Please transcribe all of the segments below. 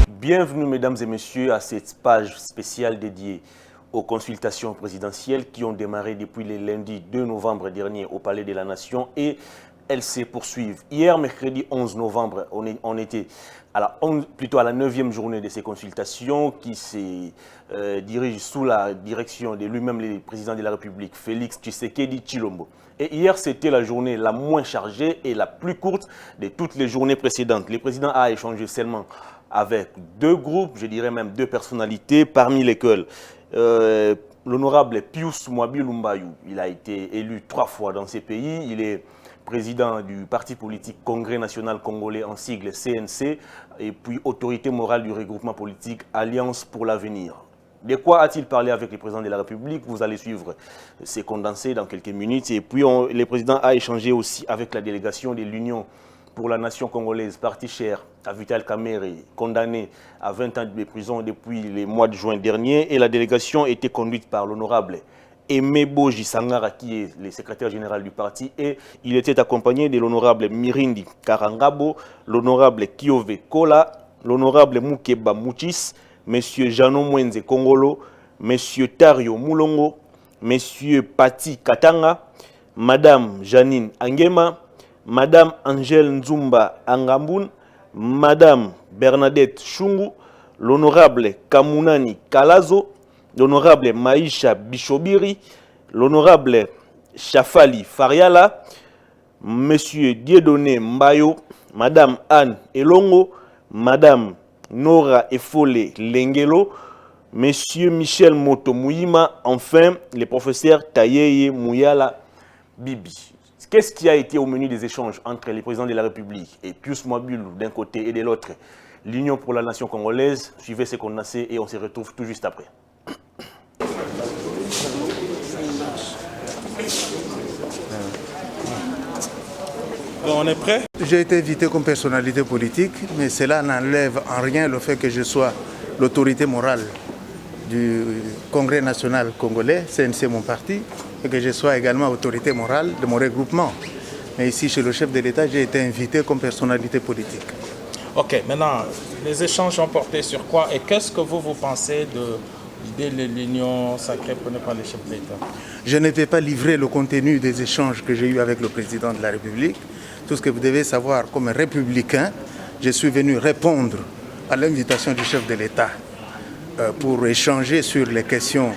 Bienvenue, mesdames et messieurs, à cette page spéciale dédiée aux consultations présidentielles qui ont démarré depuis le lundi 2 novembre dernier au Palais de la Nation et elles se poursuivent. Hier, mercredi 11 novembre, on était à la 9e journée de ces consultations qui se dirigent sous la direction de lui-même, le président de la République, Félix Tshisekedi Tshilombo. Et hier, c'était la journée la moins chargée et la plus courte de toutes les journées précédentes. Le président a échangé seulement avec deux groupes, je dirais même deux personnalités, parmi lesquelles l'honorable Pius Mwabi Lumbayou. Il a été élu 3 fois dans ces pays. Il est président du parti politique Congrès national congolais en sigle CNC et puis autorité morale du regroupement politique Alliance pour l'avenir. De quoi a-t-il parlé avec le président de la République? Vous allez suivre ces condensés dans quelques minutes. Et puis le président a échangé aussi avec la délégation de l'Union pour la nation congolaise, parti cher à Vital Kamerhe, condamné à 20 ans de prison depuis le mois de juin dernier. Et la délégation était conduite par l'honorable Emebo Jisangara, qui est le secrétaire général du parti. Et il était accompagné de l'honorable Mirindi Karangabo, l'honorable Kiove Kola, l'honorable Mukeba Mouchis, M. Jano Mwenze Kongolo, M. Tario Moulongo, M. Pati Katanga, Madame Janine Angema, Madame Angèle Nzumba Angamboun, Madame Bernadette Chungu, l'honorable Kamunani Kalazo, l'honorable Maïcha Bishobiri, l'honorable Chafali Fariala, Monsieur Dieudonné Mbayo, Madame Anne Elongo, Madame Nora Efole Lengelo, Monsieur Michel Moto Mouyima, enfin le professeur Tayeye Mouyala Bibi. Qu'est-ce qui a été au menu des échanges entre le président de la République et Pius Mwabi d'un côté et de l'autre, l'Union pour la nation congolaise? Suivez ce qu'on a fait et on se retrouve tout juste après. On est prêt? J'ai été invité comme personnalité politique, mais cela n'enlève en rien le fait que je sois l'autorité morale du Congrès national congolais, CNC mon parti, et que je sois également autorité morale de mon regroupement. Mais ici, chez le chef de l'État, j'ai été invité comme personnalité politique. Ok, maintenant, les échanges ont porté sur quoi et qu'est-ce que vous pensez de l'Union sacrée pour ne pas le chef de l'État? Je ne vais pas livrer le contenu des échanges que j'ai eus avec le président de la République. Tout ce que vous devez savoir, comme républicain, je suis venu répondre à l'invitation du chef de l'État pour échanger sur les questions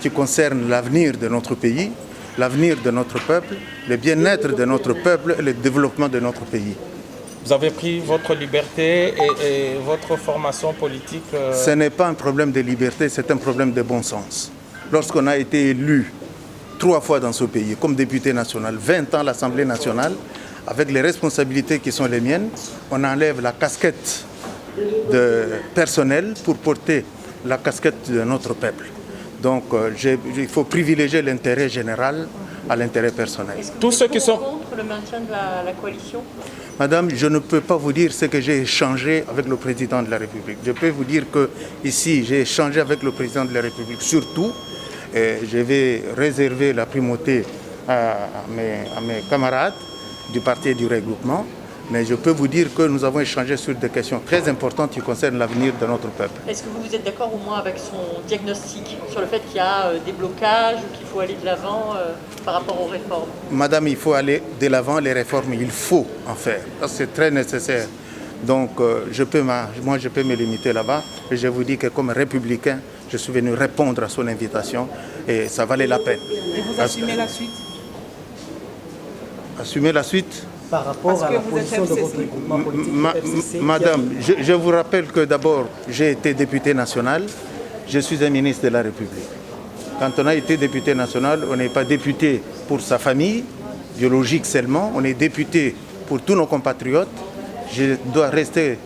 qui concernent l'avenir de notre pays, l'avenir de notre peuple, le bien-être de notre peuple et le développement de notre pays. Vous avez pris votre liberté et votre formation politique Ce n'est pas un problème de liberté, c'est un problème de bon sens. Lorsqu'on a été élu 3 fois dans ce pays comme député national, 20 ans à l'Assemblée nationale, avec les responsabilités qui sont les miennes, on enlève la casquette de personnel pour porter la casquette de notre peuple. Donc il faut privilégier l'intérêt général à l'intérêt personnel. Tous ceux qui sont contre le maintien de la coalition? Madame, je ne peux pas vous dire ce que j'ai échangé avec le président de la République. Je peux vous dire que ici, j'ai échangé avec le président de la République surtout. Et je vais réserver la primauté à mes camarades du parti et du regroupement. Mais je peux vous dire que nous avons échangé sur des questions très importantes qui concernent l'avenir de notre peuple. Est-ce que vous êtes d'accord au moins avec son diagnostic sur le fait qu'il y a des blocages ou qu'il faut aller de l'avant par rapport aux réformes? Madame, il faut aller de l'avant, les réformes, il faut en faire. C'est très nécessaire. Donc je peux me limiter là-bas. Et je vous dis que comme républicain, je suis venu répondre à son invitation et ça valait la peine. Et vous assumez la suite? Assumer la suite? Par rapport à la position de votre groupement politique Madame, je vous rappelle que d'abord, j'ai été député national, je suis un ministre de la République. Quand on a été député national, on n'est pas député pour sa famille, biologique seulement, on est député pour tous nos compatriotes. Je dois rester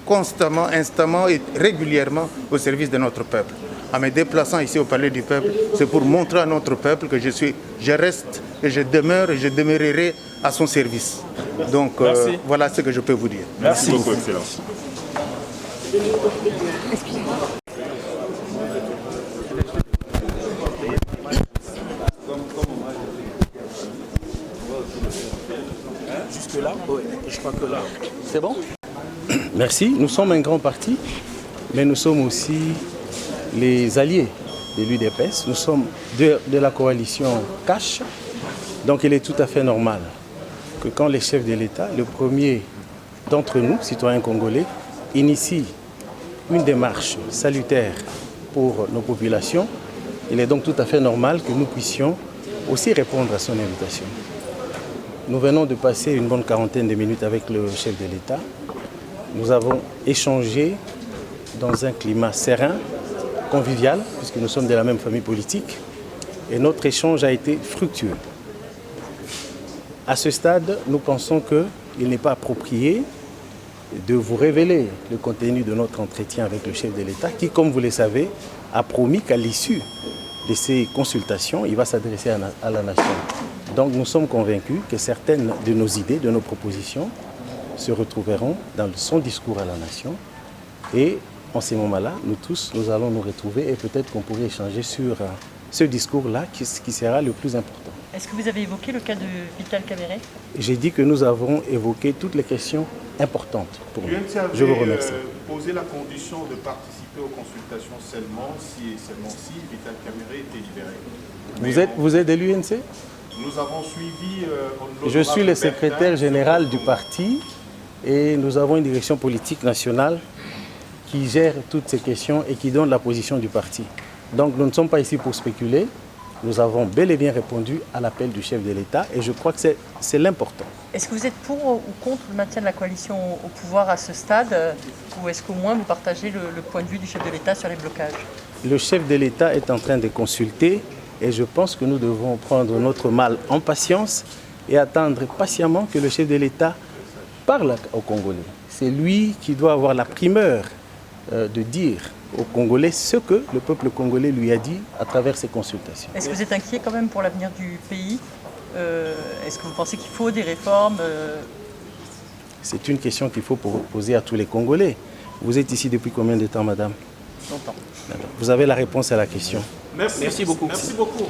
constamment, instamment et régulièrement au service de notre peuple. En me déplaçant ici au Palais du Peuple, c'est pour montrer à notre peuple que je reste et je demeure et je demeurerai à son service. Donc voilà ce que je peux vous dire. Merci beaucoup, Excellence. Excusez-moi. Jusque là, oui, je crois que là, c'est bon. Merci, nous sommes un grand parti mais nous sommes aussi les alliés de l'UDPS. Nous sommes de la coalition Cash. Donc il est tout à fait normal que quand les chefs de l'État, le premier d'entre nous, citoyens congolais, initie une démarche salutaire pour nos populations, il est donc tout à fait normal que nous puissions aussi répondre à son invitation. Nous venons de passer une bonne quarantaine de minutes avec le chef de l'État. Nous avons échangé dans un climat serein, convivial, puisque nous sommes de la même famille politique, et notre échange a été fructueux. À ce stade, nous pensons qu'il n'est pas approprié de vous révéler le contenu de notre entretien avec le chef de l'État, qui, comme vous le savez, a promis qu'à l'issue de ces consultations, il va s'adresser à la nation. Donc nous sommes convaincus que certaines de nos idées, de nos propositions, se retrouveront dans son discours à la nation. Et en ces moments-là, nous tous, nous allons nous retrouver et peut-être qu'on pourrait échanger sur ce discours-là qui sera le plus important. Est-ce que vous avez évoqué le cas de Vital Kamerhe? J'ai dit que nous avons évoqué toutes les questions importantes pour nous. Je vous remercie. Posé la condition de participer aux consultations seulement si Vital Kamerhe était libéré. Vous êtes de l'UNC? Nous avons suivi... Je suis le secrétaire général du parti et nous avons une direction politique nationale qui gère toutes ces questions et qui donne la position du parti. Donc nous ne sommes pas ici pour spéculer. Nous avons bel et bien répondu à l'appel du chef de l'État et je crois que c'est l'important. Est-ce que vous êtes pour ou contre le maintien de la coalition au pouvoir à ce stade ou est-ce qu'au moins vous partagez le point de vue du chef de l'État sur les blocages? Le chef de l'État est en train de consulter et je pense que nous devons prendre notre mal en patience et attendre patiemment que le chef de l'État parle aux Congolais. C'est lui qui doit avoir la primeur de dire aux Congolais ce que le peuple congolais lui a dit à travers ces consultations. Est-ce que vous êtes inquiet quand même pour l'avenir du pays? Est-ce que vous pensez qu'il faut des réformes? C'est une question qu'il faut poser à tous les Congolais. Vous êtes ici depuis combien de temps, madame? Longtemps. Vous avez la réponse à la question. Merci beaucoup. Merci beaucoup.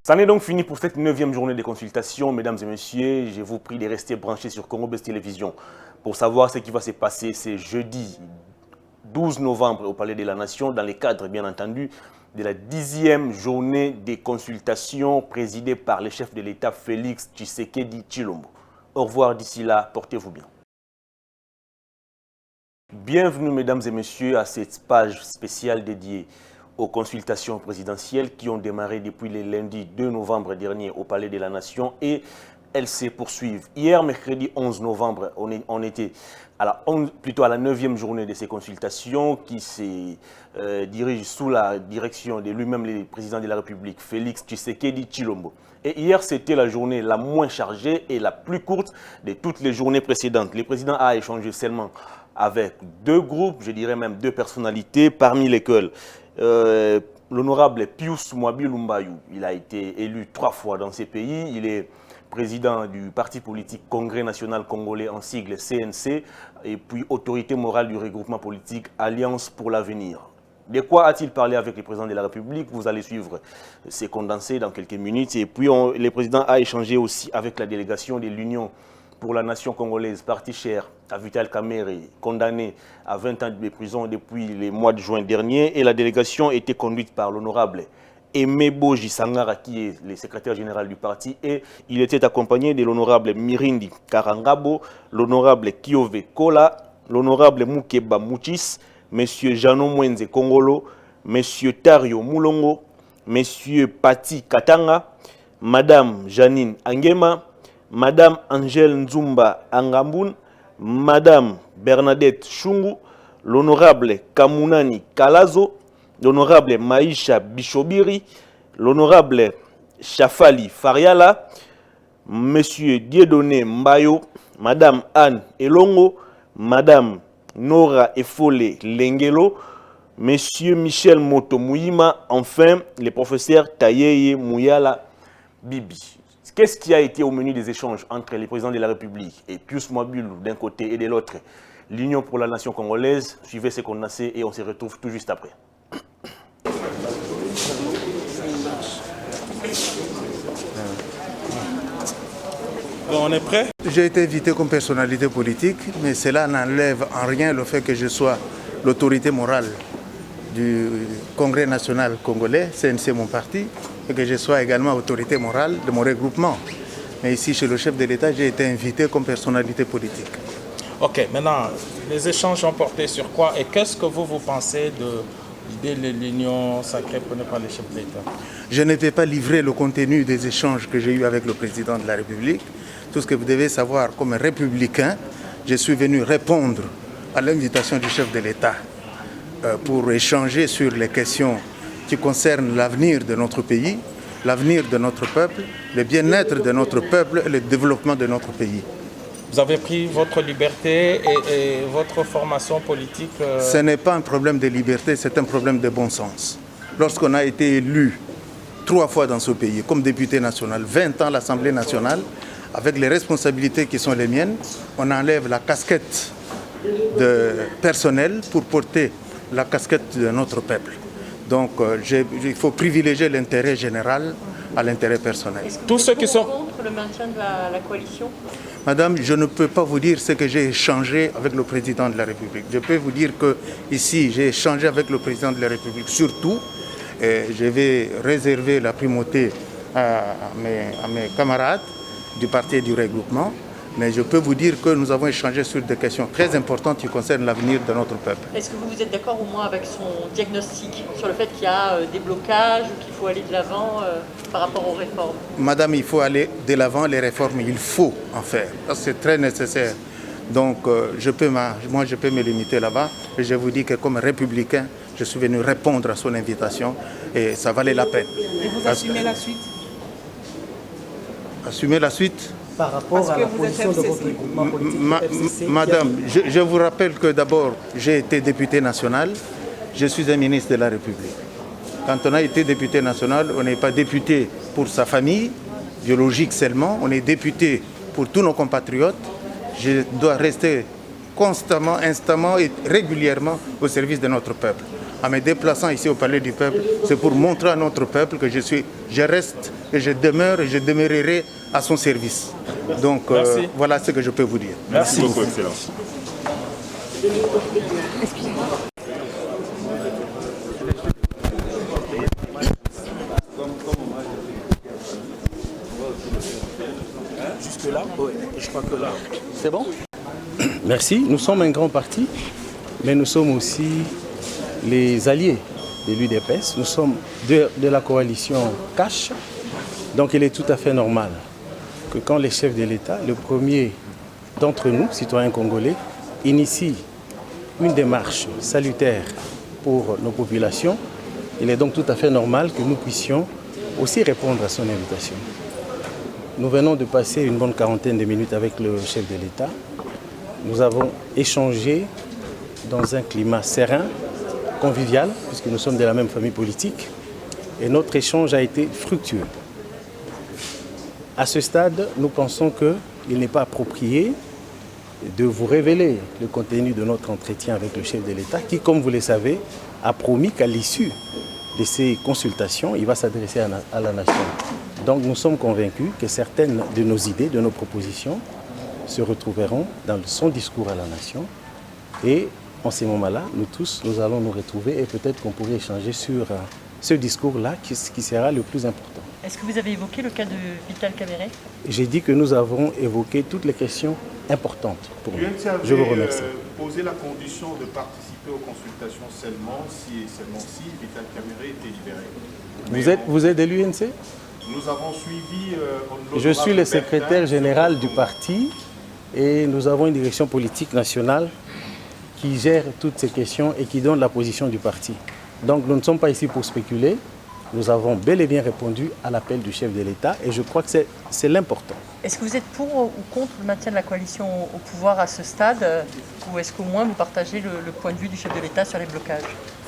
C'en est donc fini pour cette 9e journée de consultation. Mesdames et messieurs, je vous prie de rester branchés sur Congo Best Télévision pour savoir ce qui va se passer ce jeudi 12 novembre au Palais de la Nation, dans le cadre, bien entendu, de la 10e journée des consultations présidée par le chef de l'État Félix Tshisekedi Tshilombo. Au revoir d'ici là, portez-vous bien. Bienvenue, mesdames et messieurs, à cette page spéciale dédiée aux consultations présidentielles qui ont démarré depuis le lundi 2 novembre dernier au Palais de la Nation et elles se poursuivent. Hier, mercredi 11 novembre, on était plutôt à la 9e journée de ces consultations qui se dirigent sous la direction de lui-même, le président de la République, Félix Tshisekedi Tshilombo. Et hier, c'était la journée la moins chargée et la plus courte de toutes les journées précédentes. Le président a échangé seulement avec 2 groupes, je dirais même 2 personnalités, parmi lesquelles l'honorable Pius Mwabi Lumbayou. Il a été élu 3 fois dans ces pays. Il est président du parti politique Congrès national congolais en sigle CNC et puis autorité morale du regroupement politique Alliance pour l'avenir. De quoi a-t-il parlé avec le président de la République? Vous allez suivre ces condensés dans quelques minutes. Et puis le président a échangé aussi avec la délégation de l'Union pour la nation congolaise, parti cher à Vital Kamerhe, condamné à 20 ans de prison depuis le mois de juin dernier. Et la délégation était conduite par l'honorable Emebo Jisangara, qui est le secrétaire général du parti, et il était accompagné de l'honorable Mirindi Karangabo, l'honorable Kiove Kola, l'honorable Mukeba Mouchis, M. Jano Mwenze Kongolo, M. Tario Moulongo, M. Pati Katanga, Madame Janine Angema, Madame Angèle Nzumba Angamboun, Madame Bernadette Chungu, l'honorable Kamunani Kalazo, l'honorable Maïcha Bishobiri, l'honorable Chafali Fariala, Monsieur Dieudonné Mbayo, Madame Anne Elongo, Madame Nora Efole Lengelo, Monsieur Michel Moto Mouima, enfin le professeur Tayeye Mouyala Bibi. Qu'est-ce qui a été au menu des échanges entre le président de la République et Pius Mwabi d'un côté et de l'autre l'Union pour la nation congolaise. Suivez ce qu'on a fait et on se retrouve tout juste après. Bon, on est prêt? J'ai été invité comme personnalité politique, mais cela n'enlève en rien le fait que je sois l'autorité morale du Congrès national congolais, CNC mon parti, et que je sois également autorité morale de mon regroupement. Mais ici, chez le chef de l'État, j'ai été invité comme personnalité politique. Ok, maintenant, les échanges ont porté sur quoi et qu'est-ce que vous pensez de l'Union sacrée pour ne pas le chef de l'État? Je ne vais pas livrer le contenu des échanges que j'ai eus avec le président de la République. Tout ce que vous devez savoir, comme républicain, je suis venu répondre à l'invitation du chef de l'État pour échanger sur les questions qui concernent l'avenir de notre pays, l'avenir de notre peuple, le bien-être de notre peuple et le développement de notre pays. Vous avez pris votre liberté et votre formation politique. Ce n'est pas un problème de liberté, c'est un problème de bon sens. Lorsqu'on a été élu 3 fois dans ce pays comme député national, 20 ans à l'Assemblée nationale, avec les responsabilités qui sont les miennes, on enlève la casquette de personnel pour porter la casquette de notre peuple. Donc il faut privilégier l'intérêt général à l'intérêt personnel. Tous ceux qui sont contre le maintien de la coalition? Madame, je ne peux pas vous dire ce que j'ai échangé avec le président de la République. Je peux vous dire que ici, j'ai échangé avec le président de la République surtout. Et je vais réserver la primauté à mes camarades du parti et du regroupement. Mais je peux vous dire que nous avons échangé sur des questions très importantes qui concernent l'avenir de notre peuple. Est-ce que vous êtes d'accord au moins avec son diagnostic sur le fait qu'il y a des blocages ou qu'il faut aller de l'avant par rapport aux réformes? Madame, il faut aller de l'avant, les réformes, il faut en faire. C'est très nécessaire. Donc je peux me limiter là-bas. Et je vous dis que comme républicain, je suis venu répondre à son invitation et ça valait la peine. Et vous assumez la suite? Assumer la suite? Par rapport à la position de votre groupement politique FCC. Madame, je vous rappelle que d'abord, j'ai été député national, je suis un ministre de la République. Quand on a été député national, on n'est pas député pour sa famille biologique seulement, on est député pour tous nos compatriotes. Je dois rester constamment, instamment et régulièrement au service de notre peuple. En me déplaçant ici au Palais du Peuple, c'est pour montrer à notre peuple que je reste et je demeure et je demeurerai à son service. Donc voilà ce que je peux vous dire. Merci beaucoup, Excellence. Jusque là, oui, je crois que là. C'est bon? Merci. Nous sommes un grand parti, mais nous sommes aussi les alliés de l'UDPS. Nous sommes de la coalition CACH. Donc il est tout à fait normal que quand les chefs de l'État, le premier d'entre nous, citoyens congolais, initie une démarche salutaire pour nos populations, il est donc tout à fait normal que nous puissions aussi répondre à son invitation. Nous venons de passer une bonne quarantaine de minutes avec le chef de l'État. Nous avons échangé dans un climat serein, convivial, puisque nous sommes de la même famille politique, et notre échange a été fructueux. À ce stade, nous pensons qu'il n'est pas approprié de vous révéler le contenu de notre entretien avec le chef de l'État, qui, comme vous le savez, a promis qu'à l'issue de ces consultations, il va s'adresser à la nation. Donc nous sommes convaincus que certaines de nos idées, de nos propositions, se retrouveront dans son discours à la nation. Et en ces moments-là, nous tous, nous allons nous retrouver et peut-être qu'on pourrait échanger sur ce discours-là qui sera le plus important. Est-ce que vous avez évoqué le cas de Vital Kamerhe? J'ai dit que nous avons évoqué toutes les questions importantes pour nous. Je vous remercie. Posé la condition de participer aux consultations seulement si et seulement si Vital Kamerhe était libéré. Vous êtes de l'UNC? Nous avons suivi... Je suis le secrétaire général du parti et nous avons une direction politique nationale qui gère toutes ces questions et qui donne la position du parti. Donc nous ne sommes pas ici pour spéculer. Nous avons bel et bien répondu à l'appel du chef de l'État et je crois que c'est l'important. Est-ce que vous êtes pour ou contre le maintien de la coalition au pouvoir à ce stade ou est-ce qu'au moins vous partagez le point de vue du chef de l'État sur les blocages?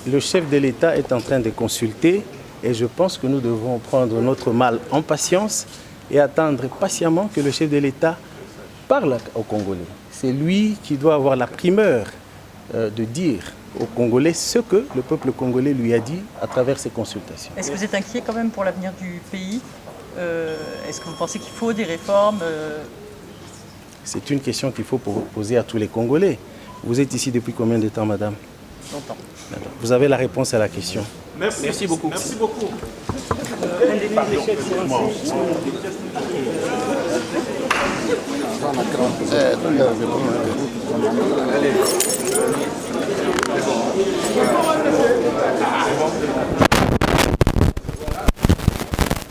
Le chef de l'État est en train de consulter et je pense que nous devons prendre notre mal en patience et attendre patiemment que le chef de l'État parle aux Congolais. c'est lui qui doit avoir la primeur de dire aux Congolais ce que le peuple congolais lui a dit à travers ces consultations. Est-ce que vous êtes inquiet quand même pour l'avenir du pays? Est-ce que vous pensez qu'il faut des réformes? C'est une question qu'il faut poser à tous les Congolais. Vous êtes ici depuis combien de temps, madame? Longtemps. Vous avez la réponse à la question. Merci beaucoup. Merci beaucoup.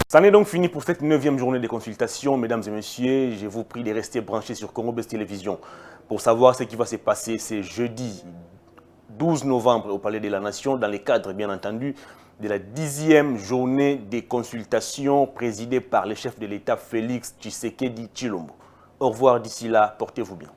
C'en est donc fini pour cette 9e journée de consultation. Mesdames et messieurs, je vous prie de rester branchés sur Congo Best Télévision pour savoir ce qui va se passer ce jeudi 12 novembre au Palais de la Nation, dans le cadre, bien entendu, de la 10e journée des consultations présidée par le chef de l'État Félix Tshisekedi Tshilombo. Au revoir d'ici là, portez-vous bien.